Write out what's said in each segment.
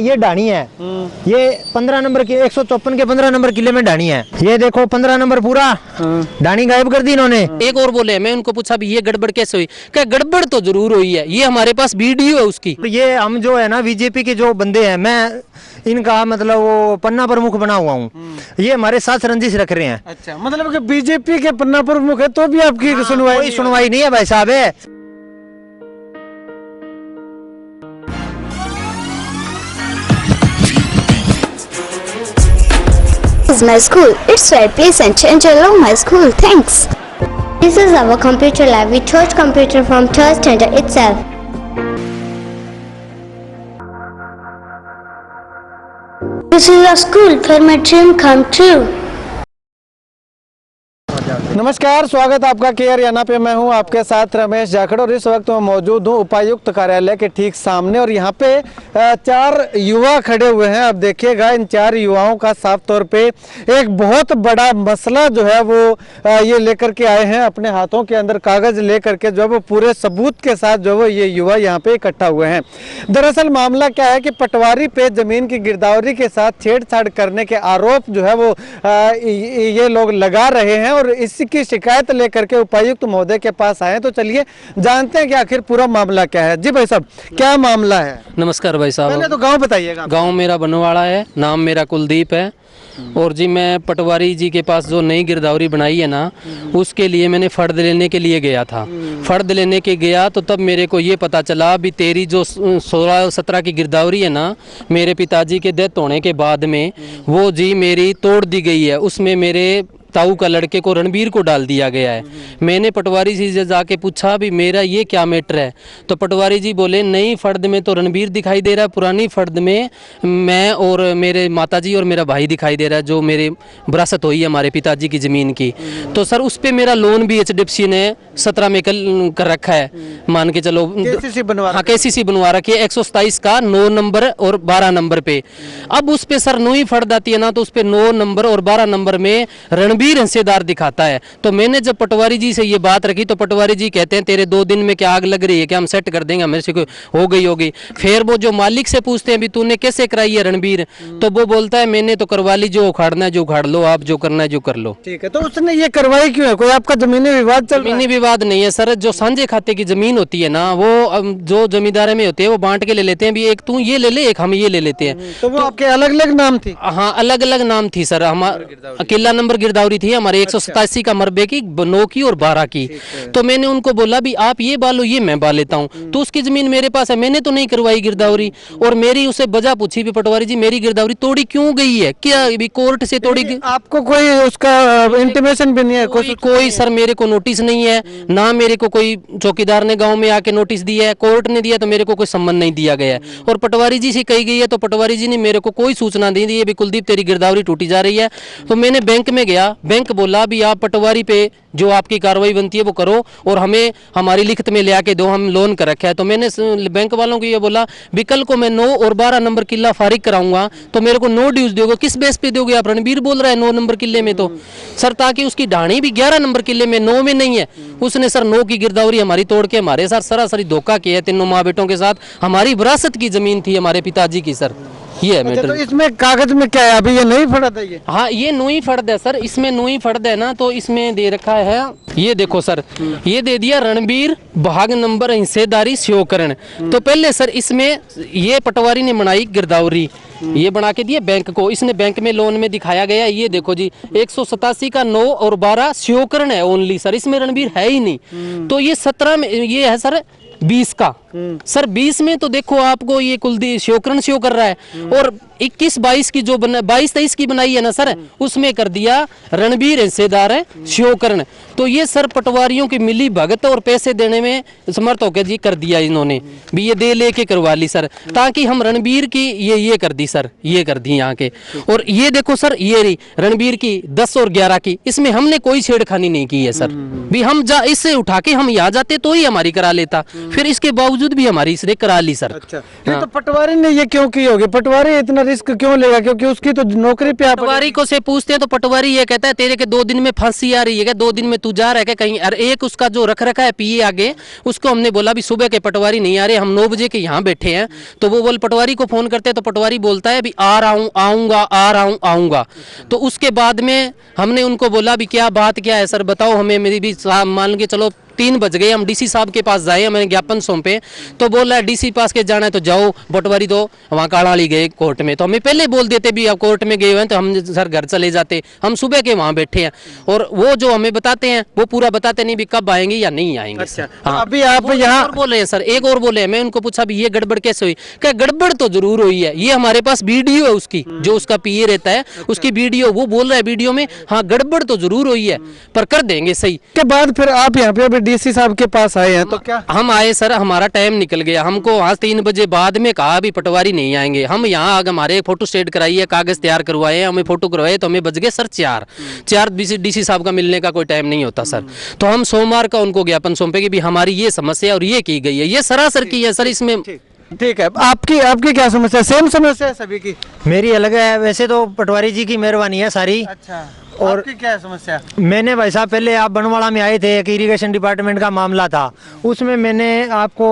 ये ढाणी है, ये 15 नंबर के 154 के 15 नंबर किले में ढाणी है। ये देखो 15 नंबर पूरा ढाणी गायब कर दी इन्होंने। एक और बोले, मैं उनको पूछा भी ये गड़बड़ कैसे हुई, क्या गड़बड़ तो जरूर हुई है, ये हमारे पास वीडियो है उसकी। ये हम जो है ना बीजेपी के जो बंदे हैं, मैं इनका मतलब वो पन्ना प्रमुख बना हुआ हूँ, ये हमारे साथ रंजिश रख रहे हैं। अच्छा, मतलब कि बीजेपी के पन्ना प्रमुख है तो भी आपकी कोई सुनवाई नहीं है भाई साहब है। This is my school. It's right place and change along my school. Thanks. This is our computer lab. We charge computer from third standard itself. This is a school where my dream come true. नमस्कार, स्वागत है आपका के हरियाणा पे। मैं हूं आपके साथ रमेश जाखड़ और इस वक्त मैं मौजूद हूं उपायुक्त कार्यालय के ठीक सामने और यहां पे 4 युवा खड़े हुए हैं। अब देखिएगा इन 4 युवाओं का साफ तौर पे एक बहुत बड़ा मसला जो है वो ये लेकर के आए हैं, अपने हाथों के अंदर कागज लेकर के, जो वो पूरे सबूत के साथ जो वो ये युवा यहाँ पे इकट्ठा हुए हैं। दरअसल मामला क्या है कि पटवारी पे जमीन की गिरदावरी के साथ छेड़छाड़ करने के आरोप जो है वो ये लोग लगा रहे हैं और की शिकायत लेकर के उपायुक्त महोदय के पास आए। तो चलिए जानते हैं कि आखिर पूरा मामला क्या है। जी भाई साहब, क्या मामला है? नमस्कार भाई साहब। पहले तो गांव बताइएगा। गांव मेरा बनवाड़ा है, नाम मेरा कुलदीप है। और जी मैं पटवारी जी के पास जो नई गिरदावरी बनाई है ना, उसके लिए मैंने फर्द लेने के लिए गया था। फर्द लेने के गया तो तब मेरे को ये पता चला भी तेरी जो 16-17 की गिरदावरी है ना, मेरे पिताजी के डेथ होने के बाद में वो जी मेरी तोड़ दी गई है। उसमें मेरे ताऊ का लड़के को रणबीर को डाल दिया गया है। मैंने पटवारी जी से जाके पूछा भी मेरा ये क्या मैटर है, तो पटवारी जी बोले नई फर्द में तो रणबीर दिखाई दे रहा है, पुरानी फर्द में मैं और मेरे माताजी और मेरा भाई दिखाई दे रहा है, जो मेरे विरासत हुई है हमारे पिताजी की ज़मीन की। तो सर उस पर मेरा लोन भी HDFC ने 17 में कर रखा है, मान के चलो। KCC बनवा, हाँ KCC बनवा रखी है 127 का 9 नंबर और 12 नंबर पे। अब उस पर सर नई फर्द आती है ना, तो उस पर 9 नंबर और 12 नंबर में रणबीर हिस्सेदार दिखाता है। तो मैंने जब पटवारी जी से ये बात रखी तो पटवारी जी कहते हैं तेरे 2 दिन में क्या आग लग रही है, क्या हम सेट कर देंगे, मेरे से कोई हो गई होगी। फिर वो जो मालिक से पूछते हैं भी तूने कैसे कराई है रणबीर, तो वो बोलता है मैंने तो करवा ली, जो उखाड़ना है जो उखाड़ लो, आप जो करना है जो कर लो। ठीक है, तो उसने ये करवाई क्यों है? कोई आपका जमीनी विवाद चल रहा है? जमीनी विवाद नहीं है सर, जो साझे खाते की जमीन होती है ना, वो जो जमींदार में होते हैं वो बांट के ले लेते हैं भी, एक तू ये ले ले, एक हम ये ले लेते हैं। तो वो आपके अलग अलग नाम थी? हाँ अलग अलग नाम थी सर। हमारा किला नंबर गिरदावरी थी हमारे 187 का मरबे की, 9 की और 12 की। तो मैंने उनको बोला भी आप ये बालो, ये मैं बाल लेता हूँ, तो उसकी जमीन मेरे पास है, मैंने तो नहीं करवाई गिरदावरी। और मेरी उसे वजह पूछी भी पटवारी जी मेरी गिरदावरी तोड़ी क्यों गई है, क्या भी कोर्ट से तोड़ी? आपको कोई उसका इंटीमेशन भी नहीं है? कोई सर मेरे को नोटिस नहीं है ना, मेरे को कोई चौकीदार ने गांव में आके नोटिस दिया है, कोर्ट ने दिया, तो मेरे को कोई सम्मन नहीं दिया गया है। और पटवारी जी से कही गई है तो पटवारी जी ने मेरे को कोई सूचना नहीं दी है भी कुलदीप तेरी गिरदावरी टूटी जा रही है। तो मैंने बैंक में गया, बैंक बोला भी आप पटवारी पे जो आपकी कार्रवाई बनती है वो करो और हमें हमारी लिखित में ले आके दो, हम लोन कर रखा है। तो मैंने बैंक वालों को ये बोला भी कल को मैं 9 और 12 नंबर किला फारिग कराऊंगा तो मेरे को 9 ड्यूज दोगे, किस बेस पे दोगे आप? रणबीर बोल रहा है 9 नंबर किले में, तो सर ताकि उसकी ढाणी भी 11 नंबर किले में, 9 में नहीं है। उसने सर 9 की गिरदावरी हमारी तोड़ के हमारे साथ सरासरी धोखा किया है, तीनों माँ बेटों के साथ। हमारी विरासत की जमीन थी हमारे पिताजी की सर, ये है मैटर। तो इसमें कागज में क्या है? अभी ये नहीं फर्द है ये? हाँ ये नोई फर्द है सर, इसमें नोई फर्द है ना, तो इसमें दे रखा है, ये देखो सर, ये दे दिया रणबीर भाग नंबर हिस्सेदारी स्योकरण। तो पहले सर इसमें ये पटवारी ने बनाई गिरदावरी, ये बना के दिए बैंक को, इसने बैंक में लोन में दिखाया गया। ये देखो जी 187 का 9 और 12 स्योकरण है ओनली सर, इसमें रणबीर है ही नहीं। तो ये 17 में ये है सर 20 का सर, 20 में तो देखो आपको ये कुलदीप श्योकरण शो कर रहा है। और 21-22 की जो 22-23 की बनाई है ना सर, उसमें कर दिया रणबीर हिस्सेदार है श्योकरण। तो ये सर पटवारियों की मिली भगत और पैसे देने में समर्थ होकर जी कर दिया इन्होंने भी, ये दे लेके करवा ली सर, ताकि हम रणबीर की ये कर दी सर, ये कर दी यहाँ के। और ये देखो सर ये रही रणबीर की 10 और 11 की, इसमें हमने कोई छेड़खानी नहीं की है सर भी। हम इससे उठा के हम यहाँ जाते तो ही हमारी करा लेता, फिर इसके बावजूद भी हमारी इसने करा ली सर। अच्छा, तो पटवारी ने ये क्यों की होगी? पटवारी इतना रिस्क क्यों लेगा, क्योंकि उसकी तो नौकरी पे आप पटवारी को से पूछते हैं तो पटवारी ये कहता है तेरे के 2 दिन में फांसी आ रही है क्या, 2 दिन में तू जा रहा है क्या कहीं। और एक उसका जो रख रखा है पीए आगे, उसको हमने बोला भी सुबह के पटवारी नहीं आ रहे, हम 9 बजे के यहाँ बैठे हैं। तो वो बोल पटवारी को फोन करते हैं तो पटवारी बोलता है भी आ रहा हूँ, आऊंगा, आ रहा हूँ, आऊंगा। तो उसके बाद में हमने उनको बोला भी क्या बात क्या है सर बताओ हमें, मेरी भी मान के चलो 3 बज गए, हम डीसी साहब के पास जाए, मैंने ज्ञापन सौंपे। तो बोल रहा है डीसी पास के जाना है तो जाओ, पटवारी तो वहाँ काड़ाली गए कोर्ट में। तो हमें पहले बोल देते भी आप कोर्ट में गए हुए हैं तो हम सर घर चले जाते, हम सुबह के वहाँ बैठे हैं। और वो जो हमें बताते हैं वो पूरा बताते नहीं भी कब आएंगे या नहीं आएंगे। अच्छा, हाँ, अभी आप यहाँ बोल रहे हैं सर, एक और बोले, मैं उनको पूछा भी ये गड़बड़ कैसे हुई, क्या गड़बड़ तो जरूर हुई है, ये हमारे पास वीडियो है उसकी, जो उसका पीए रहता है उसकी वीडियो, वो बोल रहा है वीडियो में हाँ गड़बड़ तो जरूर हुई है पर कर देंगे सही। के बाद फिर आप यहाँ पे अभी डीसी साहब के पास आए हैं तो क्या हम आए सर, हमारा टाइम निकल गया, हमको आज 3 बजे बाद में कहा भी पटवारी नहीं आएंगे। हम यहाँ आगे हमारे फोटो स्टेट कराई है, कागज तैयार करवाए, हमें फोटो करवाए, तो हमें बज गए सर 4 डीसी साहब का मिलने का कोई टाइम नहीं होता सर। तो हम सोमवार का उनको ज्ञापन सौंपे कि भी हमारी ये समस्या और ये की गई है, ये सरासर की है सर। इसमें ठीक है, आपकी क्या समस्या, सेम समस्या है सभी की? मेरी अलग है, वैसे तो पटवारी जी की मेहरबानी है सारी। अच्छा, और आपकी क्या है समस्या? मैंने भाई साहब पहले आप बनवाड़ा में आए थे, एक इरिगेशन डिपार्टमेंट का मामला था, उसमें मैंने आपको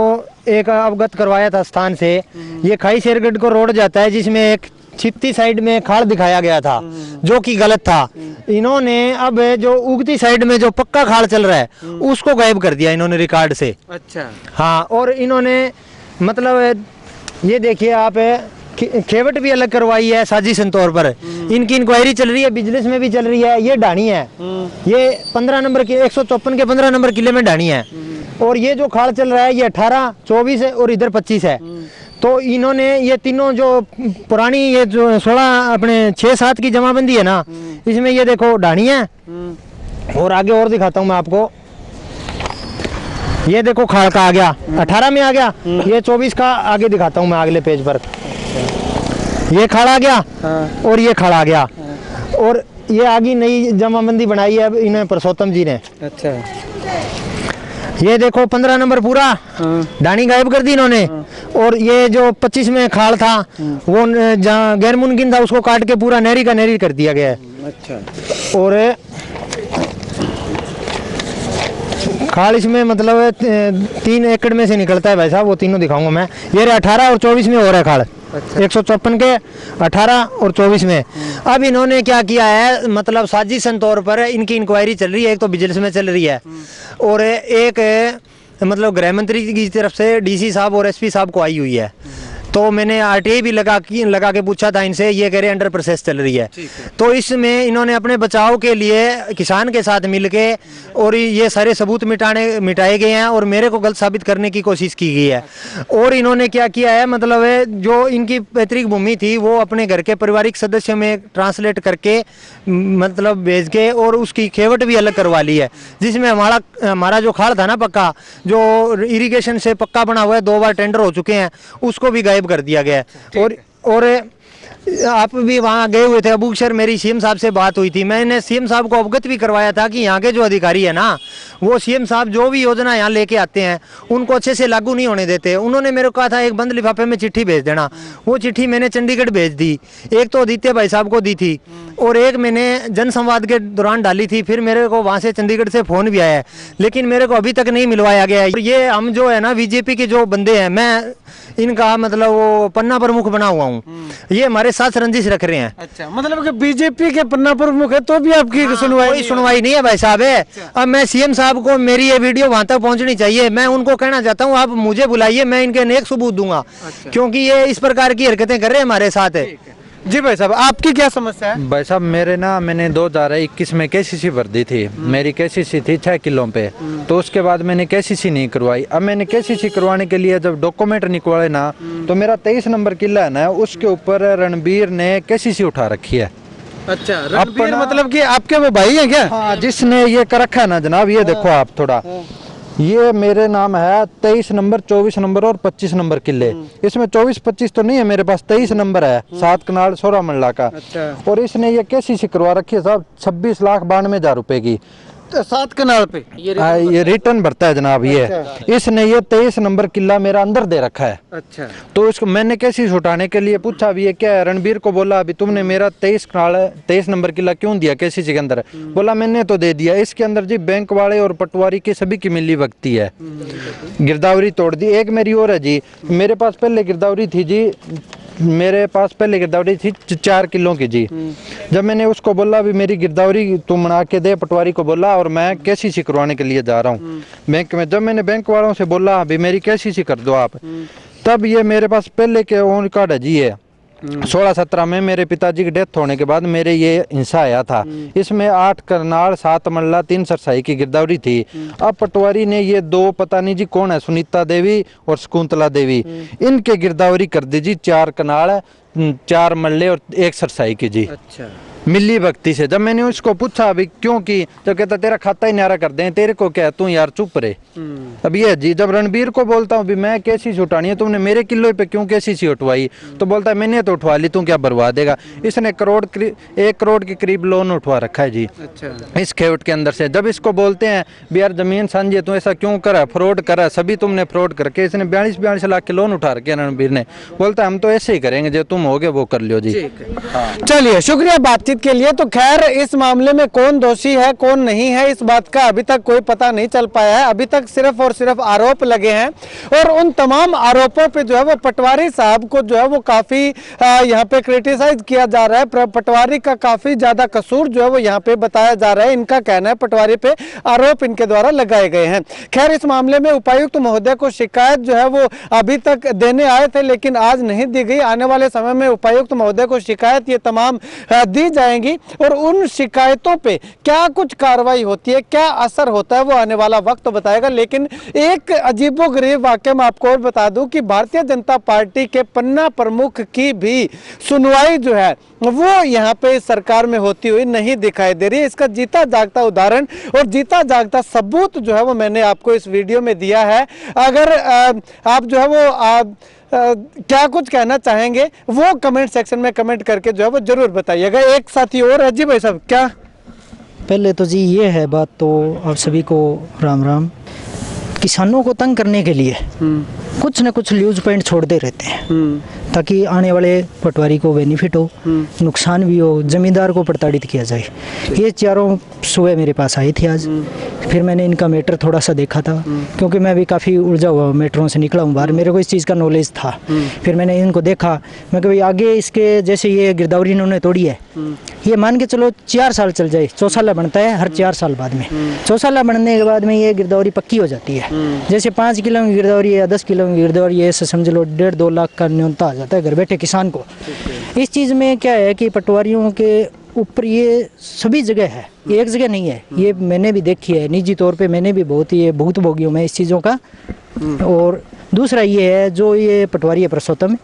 एक अवगत करवाया था स्थान से। ये खाई शेरगढ़ को रोड जाता है जिसमें एक छिपती साइड में खाड़ दिखाया गया था जो कि गलत था। इन्होंने अब जो उगती साइड में जो पक्का खाड़ चल रहा है उसको गायब कर दिया इन्होंने रिकॉर्ड से। अच्छा, हाँ, और इन्होंने मतलब ये देखिए आप खेवट भी अलग करवाई है साजिशन तौर पर। इनकी इंक्वायरी चल रही है, बिजनेस में भी चल रही है। ये ढाणी है, ये 15 नंबर के 154 के 15 नंबर किले में ढाणी है। और ये जो खाड़ चल रहा है ये 18, 24 है और इधर 25 है। तो इन्होंने ये तीनों जो पुरानी ये जो 16 अपने 6-7 की जमाबंदी है ना, इसमें ये देखो ढाणी है। और आगे और दिखाता हूँ मैं आपको, ये देखो खाड़ का आ गया 18 में आ गया, ये 24 का आगे दिखाता हूँ मैं अगले पेज पर। ये खाड़ आ गया और ये खाड़ आ गया और ये आगे नई जमाबंदी बनाई है अब इन्हें परसोत्तम जी ने। अच्छा, ये देखो 15 नंबर पूरा डानी गायब कर दी इन्होंने। और ये जो 25 में खाड़ था वो जहाँ गैर मुमकिन था उसको काट के पूरा नहरी का नहरी कर दिया गया है। अच्छा, और खाड़ इसमें मतलब 3 एकड़ में से निकलता है भाई साहब, वो तीनों दिखाऊंगा मैं। ये 18 और 24 में हो रहा है खाड़। अच्छा। 154 के 18 और 24 में। अब इन्होंने क्या किया है, मतलब साजिशन तौर पर इनकी इंक्वायरी चल रही है, एक तो विजिलेंस में चल रही है और एक मतलब गृह मंत्री की तरफ से डीसी साहब और एसपी साहब को आई हुई है। तो मैंने आरटीआई भी लगा के पूछा था इनसे, ये कह रहे अंडर प्रोसेस चल रही है। तो इसमें इन्होंने अपने बचाव के लिए किसान के साथ मिलके और ये सारे सबूत मिटाए गए हैं और मेरे को गलत साबित करने की कोशिश की गई है। और इन्होंने क्या किया है, मतलब जो इनकी पैतृक भूमि थी वो अपने घर के पारिवारिक सदस्य में ट्रांसलेट करके मतलब भेज के और उसकी खेवट भी अलग करवा ली है, जिसमें हमारा जो खाड़ था ना पक्का, जो इरिगेशन से पक्का बना हुआ है, 2 बार टेंडर हो चुके हैं, उसको भी गायब कर दिया गया है। और आप भी वहाँ गए हुए थे अबूशर, मेरी सीएम साहब से बात हुई थी, मैंने सीएम साहब को अवगत भी करवाया था कि यहाँ के जो अधिकारी है ना, वो सीएम साहब जो भी योजना यहाँ लेके आते हैं उनको अच्छे से लागू नहीं होने देते। उन्होंने मेरे को कहा था एक बंद लिफाफे में चिट्ठी भेज देना, वो चिट्ठी मैंने चंडीगढ़ भेज दी, एक तो आदित्य भाई साहब को दी थी और एक मैंने जनसंवाद के दौरान डाली थी। फिर मेरे को वहाँ से चंडीगढ़ से फ़ोन भी आया है, लेकिन मेरे को अभी तक नहीं मिलवाया गया है। ये हम जो है ना बीजेपी के जो बंदे हैं, मैं इनका मतलब वो पन्ना प्रमुख बना हुआ हूँ, ये हमारे साथ रंजिश रख रहे हैं। अच्छा, मतलब कि बीजेपी के पन्ना प्रमुख है तो भी आपकी सुनवाई नहीं है भाई साहब है। अब मैं सीएम साहब को मेरी ये वीडियो वहां तक पहुंचनी चाहिए, मैं उनको कहना चाहता हूँ आप मुझे बुलाइए, मैं इनके नेक सबूत दूंगा। क्योंकि ये इस प्रकार की हरकतें कर रहे हैं हमारे साथ। जी भाई साहब, आपकी क्या समस्या है? भाई साहब मैंने 2021 में केसीसी भर दी थी, मेरी केसीसी थी 6 किलो पे, तो उसके बाद मैंने केसीसी नहीं करवाई। अब मैंने केसीसी करवाने के लिए जब डॉक्यूमेंट निकलवाए ना, तो मेरा 23 नंबर किला है ना, उसके ऊपर रणबीर ने केसीसी उठा रखी है। अच्छा, रणबीर मतलब कि आपके वो भाई है क्या? हाँ, जिसने ये कर रखा है ना जनाब, ये देखो आप थोड़ा, ये मेरे नाम है 23 नंबर, 24 नंबर और 25 नंबर किले। इसमें 24-25 तो नहीं है मेरे पास, 23 नंबर है, 7 कनाल 16 मंडला का। अच्छा। और इसने ये केसीसी करवा रखी है साहब 26,92,000 रुपए की। 7 कनाल पे ये रिटर्न भरता है जनाब। ये इसने ये 23 नंबर किला मेरा अंदर दे रखा है। अच्छा। तो इसको मैंने कैसी उठाने के लिए पूछा, अभी ये क्या है, रणबीर को बोला अभी तुमने मेरा 23 नंबर किला क्यों दिया केसीसी के अंदर? बोला मैंने तो दे दिया। इसके अंदर जी बैंक वाले और पटवारी की सभी की मिली भगती है। गिरदावरी तोड़ दी। एक मेरी और है जी, मेरे पास पहले गिरदावरी थी जी, मेरे पास पहले गिरदावरी थी 4 किलो की जी। जब मैंने उसको बोला अभी मेरी गिरदावरी तुम बना के दे, पटवारी को बोला, और मैं केसीसी करवाने के लिए जा रहा हूँ बैंक में। जब मैंने बैंक वालों से बोला अभी मेरी केसीसी कर दो आप, तब ये मेरे पास पहले के ओन कार्ड है जी। है 16-17 में मेरे पिताजी की डेथ होने के बाद मेरे ये हिस्सा आया था। इसमें 8 करनाल, 7 मल्ला, 3 सरसाई की गिरदावरी थी। अब पटवारी ने ये 2 पता नहीं जी कौन है, सुनीता देवी और शकुंतला देवी, इनके गिरदावरी कर दी जी 4 कनाल, 4 मल्ले और 1 सरसाई की जी। अच्छा। मिली भक्ति से। जब मैंने उसको पूछा अभी क्यों की, जब कहता तेरा खाता ही न्यारा कर दे, तेरे को क्या, तू यार चुप रहे। अब ये जी जब रणबीर को बोलता हूँ मैं केसीसी उठानी है, तुमने मेरे किलो पे क्यों केसीसी उठवाई? तो बोलता है मैंने तो उठवा ली, तू क्या बर्बाद देगा। इसने 1 करोड़ के करीब लोन उठवा रखा है जी। अच्छा। इस खेवट के अंदर से। जब इसको बोलते हैं भी यार जमीन सांझे, तू ऐसा क्यों करा, फ्रॉड करा, सभी तुमने फ्रॉड करके, इसने 42 लाख के लोन उठा रखे रणबीर ने। बोलता हम तो ऐसे ही करेंगे, जो तुम होगे वो कर लियो जी। चलिए, शुक्रिया बातचीत के लिए। तो खैर इस मामले में कौन दोषी है कौन नहीं है, इस बात का अभी तक कोई पता नहीं चल पाया है। अभी तक सिर्फ और सिर्फ आरोप लगे हैं, और उन तमाम आरोपों पे जो है वो पटवारी साहब को जो है वो काफी यहाँ पे क्रिटिसाइज किया जा रहा है। पटवारी का काफी ज्यादा कसूर जो है वो यहाँ पे बताया जा रहा है। इनका कहना है पटवारी पे आरोप इनके द्वारा लगाए गए हैं। खैर इस मामले में उपायुक्त महोदय को शिकायत जो है वो अभी तक देने आए थे, लेकिन आज नहीं दी गई। आने वाले समय में उपायुक्त महोदय को शिकायत ये तमाम दी जाएंगी, और उन शिकायतों पे क्या कुछ कार्रवाई होती है, क्या असर होता है, वो आने वाला वक्त तो बताएगा। लेकिन एक अजीबोगरीब वाकया मैं आपको और बता दूं कि भारतीय जनता पार्टी के पन्ना प्रमुख की भी सुनवाई जो है वो यहाँ पे सरकार में होती हुई नहीं दिखाई दे रही है। इसका जीता जागता उदाहरण और जीता जागता सबूत जो है वो मैंने आपको इस वीडियो में दिया है। अगर आप जो है वो क्या कुछ कहना चाहेंगे वो कमेंट सेक्शन में कमेंट करके जो है वो जरूर बताइएगा। एक साथी और है जी भाई साहब, क्या पहले तो जी ये है बात, तो आप सभी को राम राम। किसानों को तंग करने के लिए कुछ न कुछ न्यूज पॉइंट छोड़ते रहते हैं, ताकि आने वाले पटवारी को बेनिफिट हो, नुकसान भी हो, जमींदार को प्रताड़ित किया जाए। ये चारों सुबह मेरे पास आई थी आज, फिर मैंने इनका मैटर थोड़ा सा देखा था, क्योंकि मैं भी काफ़ी उलझा हुआ मैटरों से निकला हूँ बाहर, मेरे को इस चीज़ का नॉलेज था। फिर मैंने इनको देखा, मैं कभी आगे इसके जैसे ये गिरदावरी इन्होंने तोड़ी है, ये मान के चलो 4 साल चल जाए, चौसाला बनता है हर 4 साल बाद में। चौसाला बनने के बाद में ये गिरदावरी पक्की हो जाती है। जैसे 5 किलो की गिरदावरी या 10 किलो की गिरदावरी, ऐसे समझ लो 1.5-2 लाख का न्यूनतम आ जाता है घर बैठे किसान को। इस चीज़ में क्या है कि पटवारियों के ऊपर ये सभी जगह है, एक जगह नहीं है। ये मैंने भी देखी है निजी तौर पे, मैंने भी बहुत ही भुगतभोगी हूँ मैं इस चीज़ों का। और दूसरा ये है जो ये पटवारी है पुरुषोत्तम,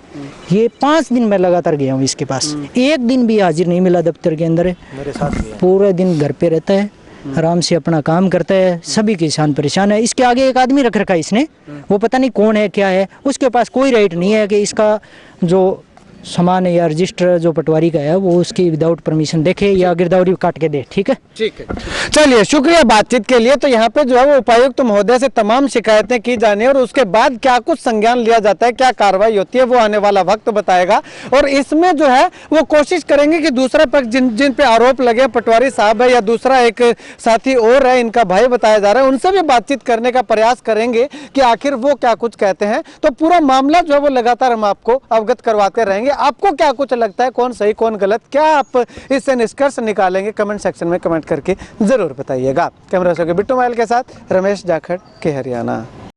ये 5 दिन मैं लगातार गया हूँ इसके पास, एक दिन भी हाजिर नहीं मिला दफ्तर के अंदर है। मेरे साथ पूरे दिन घर पे रहता है, आराम से अपना काम करता है। सभी किसान परेशान है। इसके आगे एक आदमी रख रखा है इसने, वो पता नहीं कौन है क्या है, उसके पास कोई राइट नहीं है कि इसका जो सामान या रजिस्टर जो पटवारी का है वो उसकी विदाउट परमिशन देखे या गिरदावरी काट के दे। ठीक है, ठीक है। चलिए, शुक्रिया बातचीत के लिए। तो यहाँ पे जो है वो उपायुक्त महोदय से तमाम शिकायतें की जानी है, और उसके बाद क्या कुछ संज्ञान लिया जाता है, क्या कार्रवाई होती है, वो आने वाला वक्त बताएगा। और इसमें जो है वो कोशिश करेंगे कि दूसरा पक्ष जिन पे आरोप लगे, पटवारी साहब है या दूसरा एक साथी और है, इनका भाई बताया जा रहा है, उनसे भी बातचीत करने का प्रयास करेंगे कि आखिर वो क्या कुछ कहते हैं। तो पूरा मामला जो है वो लगातार हम आपको अवगत करवाते रहेंगे। आपको क्या कुछ लगता है, कौन सही कौन गलत, क्या आप इससे निष्कर्ष निकालेंगे, कमेंट सेक्शन में कमेंट करके जरूर बताइएगा। कैमरा से बिट्टू माइल के साथ रमेश जाखड़ के हरियाणा।